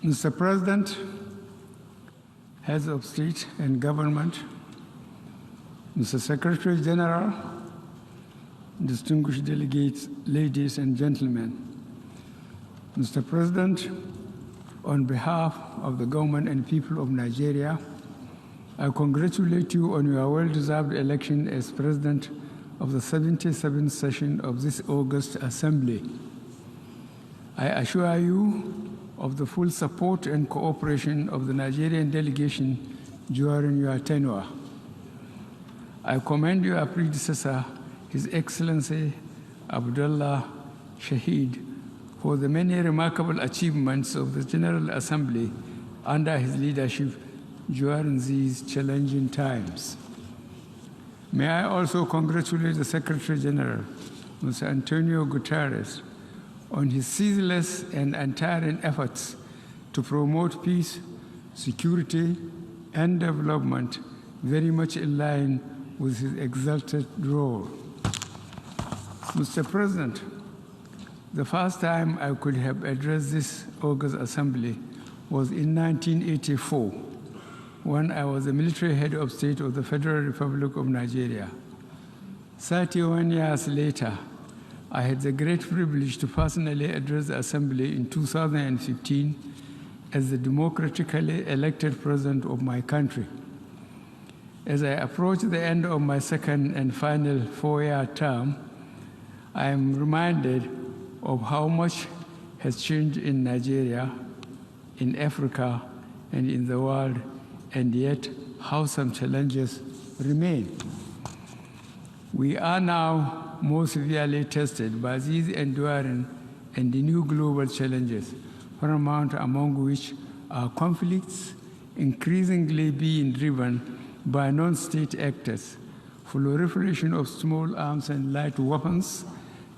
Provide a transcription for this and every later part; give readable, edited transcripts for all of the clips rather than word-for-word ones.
Mr. President, Heads of State and Government, Mr. Secretary General, distinguished delegates, ladies and gentlemen. Mr. President, on behalf of the government and people of Nigeria, I congratulate you on your well-deserved election as President of the 77th session of this August Assembly. I assure you of the full support and cooperation of the Nigerian delegation during your tenure. I commend your predecessor, His Excellency Abdullah Shahid, for the many remarkable achievements of the General Assembly under his leadership during these challenging times. May I also congratulate the Secretary General, Mr. Antonio Guterres, on his ceaseless and untiring efforts to promote peace, security, and development, very much in line with his exalted role. Mr. President, the first time I could have addressed this August Assembly was in 1984, when I was the military head of state of the Federal Republic of Nigeria. 31 years later, I had the great privilege to personally address the Assembly in 2015 as the democratically elected President of my country. As I approach the end of my second and final four-year term, I am reminded of how much has changed in Nigeria, in Africa, and in the world, and yet how some challenges remain. We are now more severely tested by these enduring and the new global challenges, paramount among which are conflicts increasingly being driven by non-state actors, proliferation of small arms and light weapons,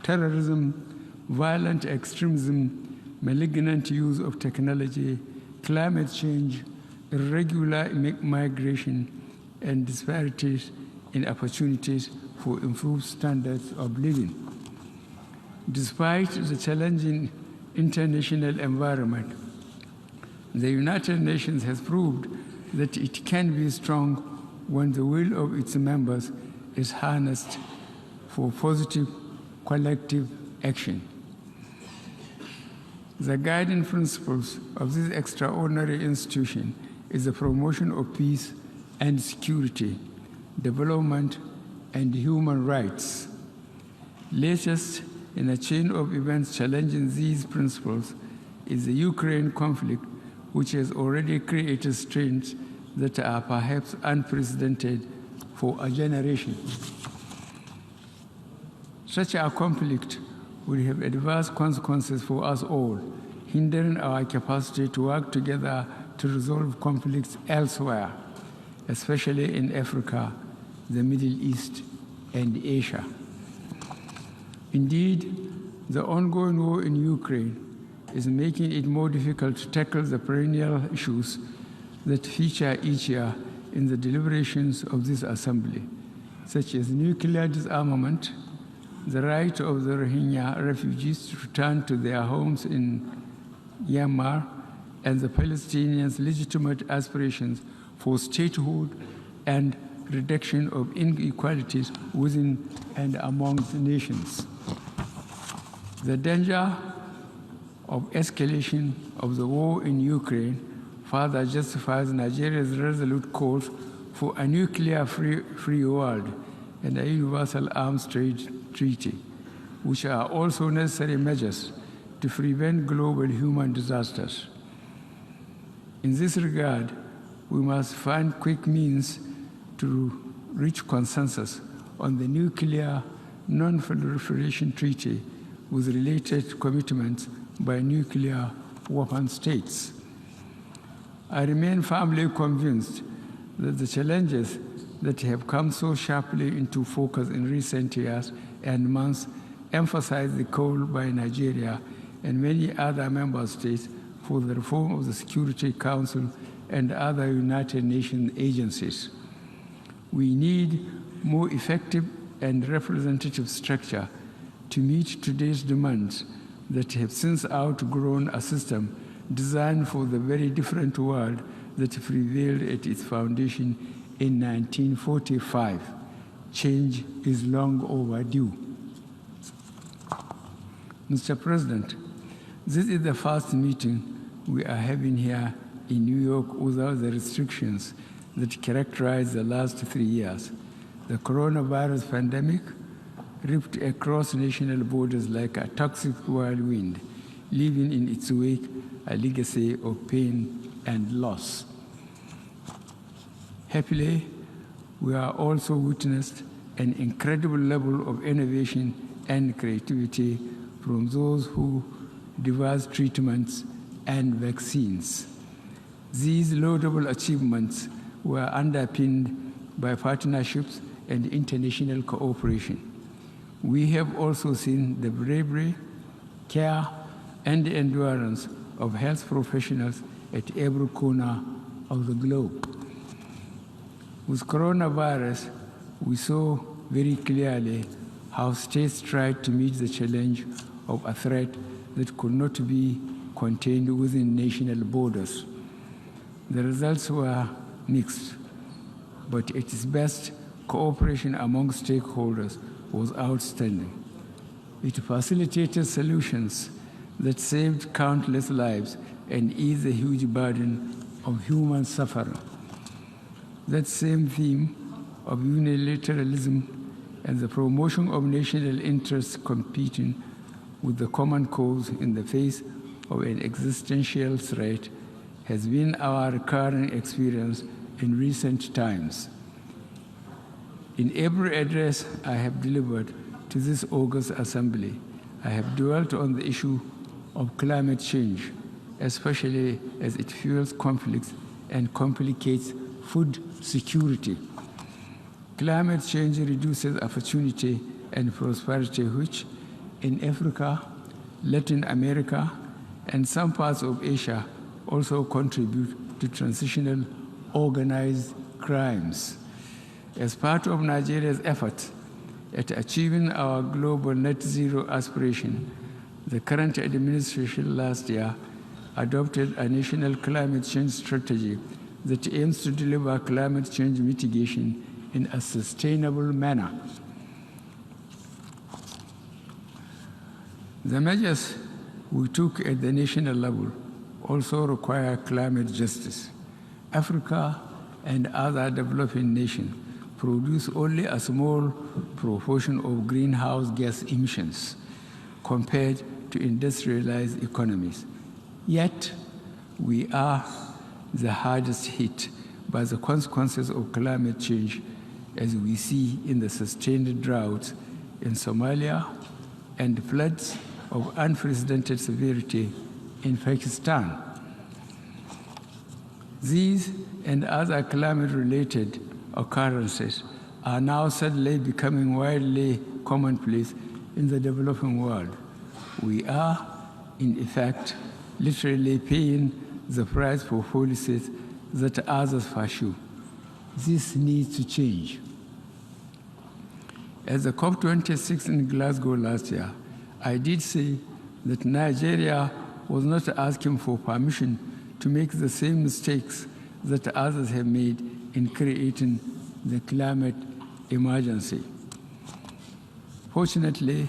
terrorism, violent extremism, malignant use of technology, climate change, irregular migration, and disparities in opportunities for improved standards of living. Despite the challenging international environment, the United Nations has proved that it can be strong when the will of its members is harnessed for positive collective action. The guiding principles of this extraordinary institution is the promotion of peace and security, development, and human rights. Latest in a chain of events challenging these principles is the Ukraine conflict, which has already created strains that are perhaps unprecedented for a generation. Such a conflict will have adverse consequences for us all, hindering our capacity to work together to resolve conflicts elsewhere, especially in Africa, the Middle East, and Asia. Indeed, the ongoing war in Ukraine is making it more difficult to tackle the perennial issues that feature each year in the deliberations of this Assembly, such as nuclear disarmament, the right of the Rohingya refugees to return to their homes in Myanmar, and the Palestinians' legitimate aspirations for statehood and reduction of inequalities within and among the nations. The danger of escalation of the war in Ukraine further justifies Nigeria's resolute calls for a nuclear-free world and a universal arms trade treaty, which are also necessary measures to prevent global human disasters. In this regard, we must find quick means to reach consensus on the nuclear non-proliferation treaty with related commitments by nuclear weapon states. I remain firmly convinced that the challenges that have come so sharply into focus in recent years and months emphasize the call by Nigeria and many other member states for the reform of the Security Council and other United Nations agencies. We need more effective and representative structure to meet today's demands that have since outgrown a system designed for the very different world that prevailed at its foundation in 1945. Change is long overdue. Mr. President, this is the first meeting we are having here in New York without the restrictions that characterized the last 3 years. The coronavirus pandemic ripped across national borders like a toxic whirlwind, leaving in its wake a legacy of pain and loss. Happily, we are also witnessed an incredible level of innovation and creativity from those who devised treatments and vaccines. These laudable achievements were underpinned by partnerships and international cooperation. We have also seen the bravery, care, and endurance of health professionals at every corner of the globe. With coronavirus, we saw very clearly how states tried to meet the challenge of a threat that could not be contained within national borders. The results were mixed, but at its best, cooperation among stakeholders was outstanding. It facilitated solutions that saved countless lives and eased the huge burden of human suffering. That same theme of unilateralism and the promotion of national interests competing with the common cause in the face of an existential threat has been our recurring experience in recent times. In every address I have delivered to this August Assembly, I have dwelt on the issue of climate change, especially as it fuels conflicts and complicates food security. Climate change reduces opportunity and prosperity, which in Africa, Latin America, and some parts of Asia also contribute to transitional organized crimes. As part of Nigeria's effort at achieving our global net zero aspiration, the current administration last year adopted a national climate change strategy that aims to deliver climate change mitigation in a sustainable manner. The measures we took at the national level also require climate justice. Africa and other developing nations produce only a small proportion of greenhouse gas emissions compared to industrialized economies. Yet, we are the hardest hit by the consequences of climate change, as we see in the sustained droughts in Somalia and floods of unprecedented severity in Pakistan. These and other climate-related occurrences are now suddenly becoming widely commonplace in the developing world. We are, in effect, literally paying the price for policies that others pursue. This needs to change. At the COP26 in Glasgow last year, I did say that Nigeria was not asking for permission to make the same mistakes that others have made in creating the climate emergency. Fortunately,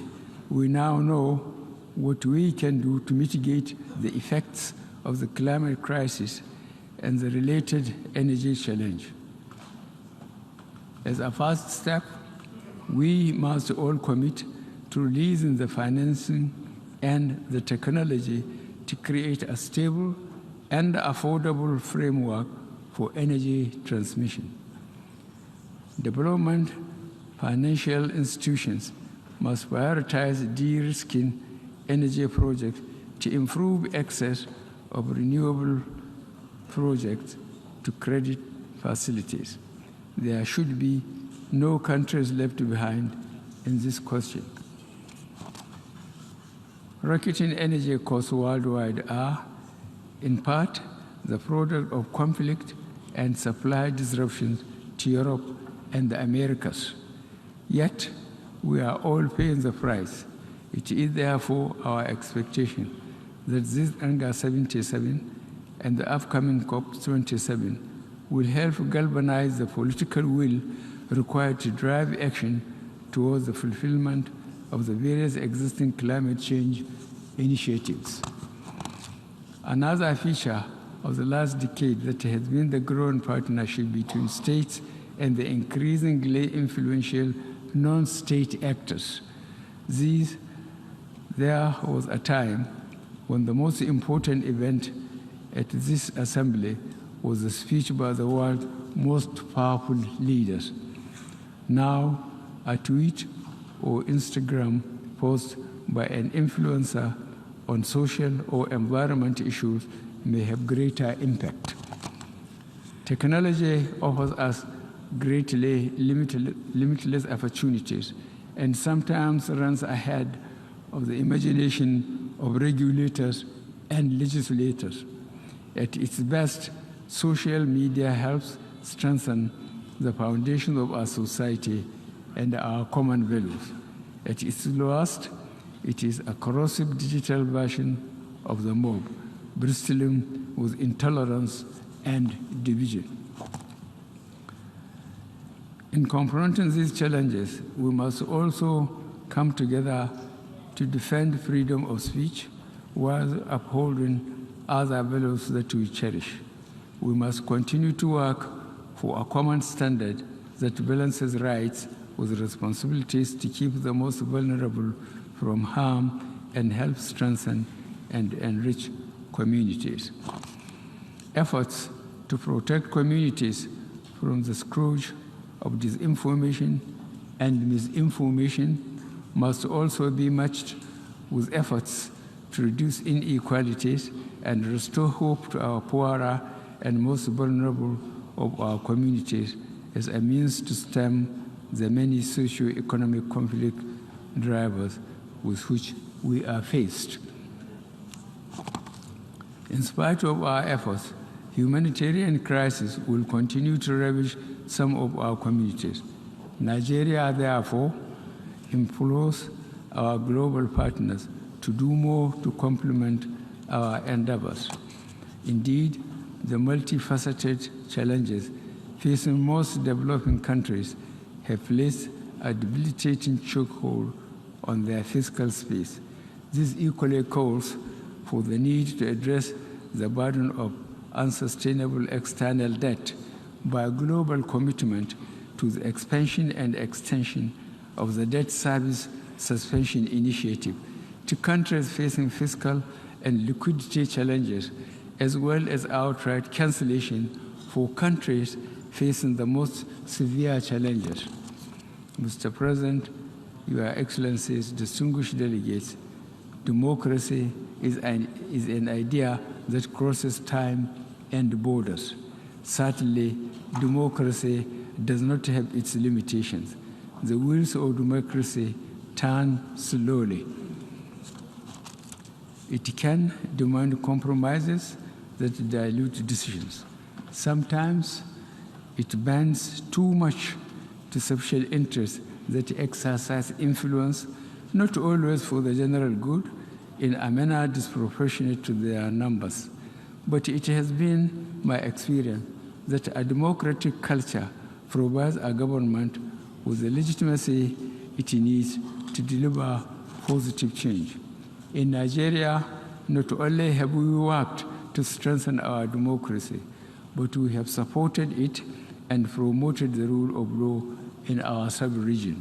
we now know what we can do to mitigate the effects of the climate crisis and the related energy challenge. As a first step, we must all commit to releasing the financing and the technology to create a stable and affordable framework for energy transmission. Development financial institutions must prioritize de-risking energy projects to improve access of renewable projects to credit facilities. There should be no countries left behind in this question. Rocketing energy costs worldwide are, in part, the product of conflict and supply disruptions to Europe and the Americas. Yet, we are all paying the price. It is therefore our expectation that this UNGA 77 and the upcoming COP27 will help galvanize the political will required to drive action towards the fulfillment of the various existing climate change initiatives. Another feature of the last decade that has been the growing partnership between states and the increasingly influential non-state actors. There was a time when the most important event at this assembly was a speech by the world's most powerful leaders. Now, a tweet or Instagram post by an influencer on social or environmental issues may have greater impact. Technology offers us greatly limitless opportunities and sometimes runs ahead of the imagination of regulators and legislators. At its best, social media helps strengthen the foundation of our society and our common values. At its lowest, it is a corrosive digital version of the mob, bristling with intolerance and division. In confronting these challenges, we must also come together to defend freedom of speech while upholding other values that we cherish. We must continue to work for a common standard that balances rights with responsibilities to keep the most vulnerable from harm and help strengthen and enrich communities. Efforts to protect communities from the scourge of disinformation and misinformation must also be matched with efforts to reduce inequalities and restore hope to our poorer and most vulnerable of our communities as a means to stem the many socio-economic conflict drivers with which we are faced. In spite of our efforts, humanitarian crisis will continue to ravage some of our communities. Nigeria, therefore, implores our global partners to do more to complement our endeavors. Indeed, the multifaceted challenges facing most developing countries have placed a debilitating chokehold on their fiscal space. This equally calls for the need to address the burden of unsustainable external debt by a global commitment to the expansion and extension of the debt service suspension initiative to countries facing fiscal and liquidity challenges, as well as outright cancellation for countries facing the most severe challenges. Mr. President, Your Excellencies, distinguished delegates, democracy is an idea that crosses time and borders. Certainly, democracy does not have its limitations. The wheels of democracy turn slowly. It can demand compromises that dilute decisions. Sometimes it bends too much to special interests that exercise influence, not always for the general good, in a manner disproportionate to their numbers. But it has been my experience that a democratic culture provides a government with the legitimacy it needs to deliver positive change. In Nigeria, not only have we worked to strengthen our democracy, but we have supported it and promoted the rule of law in our sub-region.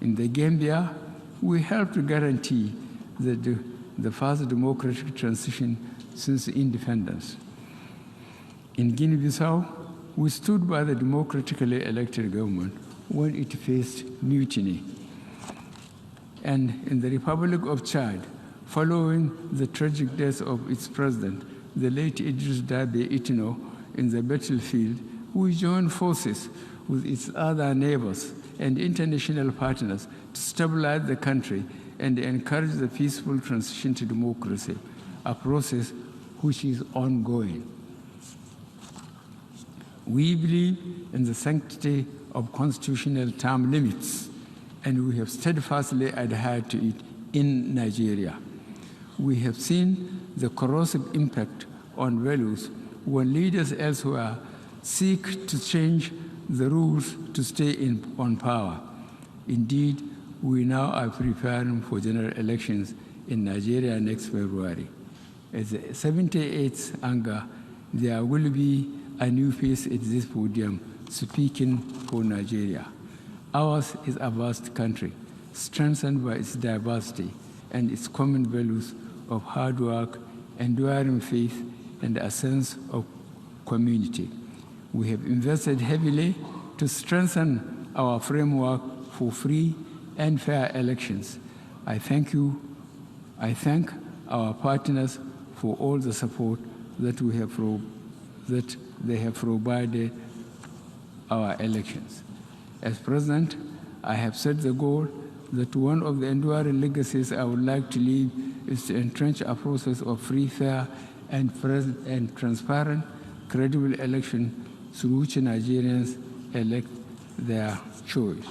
In the Gambia, we helped to guarantee the first democratic transition since independence. In Guinea-Bissau, we stood by the democratically elected government when it faced mutiny. And in the Republic of Chad, following the tragic death of its president, the late Idris Deby Itno, in the battlefield, we joined forces with its other neighbors and international partners to stabilize the country and encourage the peaceful transition to democracy, a process which is ongoing. We believe in the sanctity of constitutional term limits, and we have steadfastly adhered to it in Nigeria. We have seen the corrosive impact on values when leaders elsewhere seek to change the rules to stay on power. Indeed, we now are preparing for general elections in Nigeria next February. At the 78th UNGA, there will be a new face at this podium speaking for Nigeria. Ours is a vast country, strengthened by its diversity and its common values of hard work, enduring faith, and a sense of community. We have invested heavily to strengthen our framework for free and fair elections. I thank our partners for all the support that they have provided our elections. As President, I have set the goal that one of the enduring legacies I would like to leave is to entrench a process of free, fair, and transparent, credible election through which Nigerians elect their choice.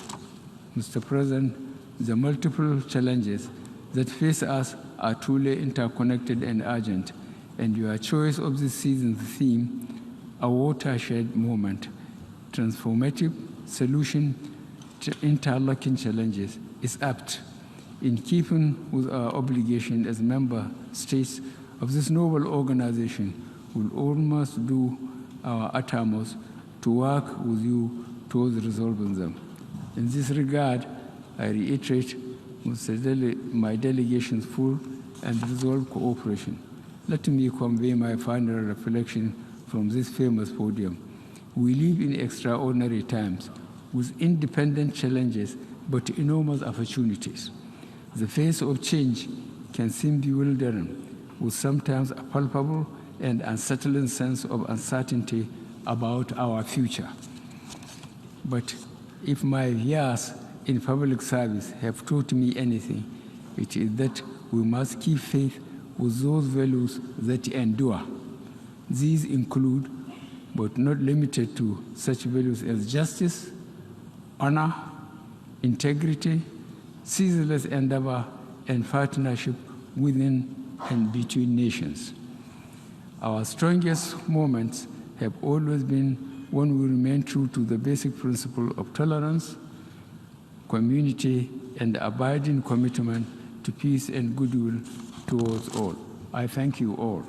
Mr. President, the multiple challenges that face us are truly interconnected and urgent, and your choice of this season's theme, a watershed moment, transformative solution to interlocking challenges, is apt, in keeping with our obligation as member states of this noble organization. We'll almost do our utmost to work with you towards resolving them. In this regard, I reiterate my delegation's full and resolved cooperation. Let me convey my final reflection from this famous podium. We live in extraordinary times with independent challenges but enormous opportunities. The face of change can seem bewildering, with sometimes a palpable and unsettling sense of uncertainty about our future. But if my years in public service have taught me anything, it is that we must keep faith with those values that endure. These include, but not limited to, such values as justice, honor, integrity, ceaseless endeavor, and partnership within and between nations. Our strongest moments have always been when we remain true to the basic principle of tolerance, community, and abiding commitment to peace and goodwill towards all. I thank you all.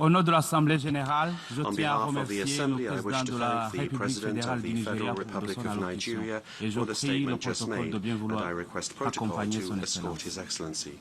Au nom de l'Assemblée générale, je On tiens à behalf of the remercier Assembly, le I wish président to de la thank the République President fédérale of du the Nigeria Federal pour de Republic son of allocution Nigeria et je for the prie le statement just protocole made, de bien and vouloir I request protocol accompagner to son escort Excellence. His Excellency.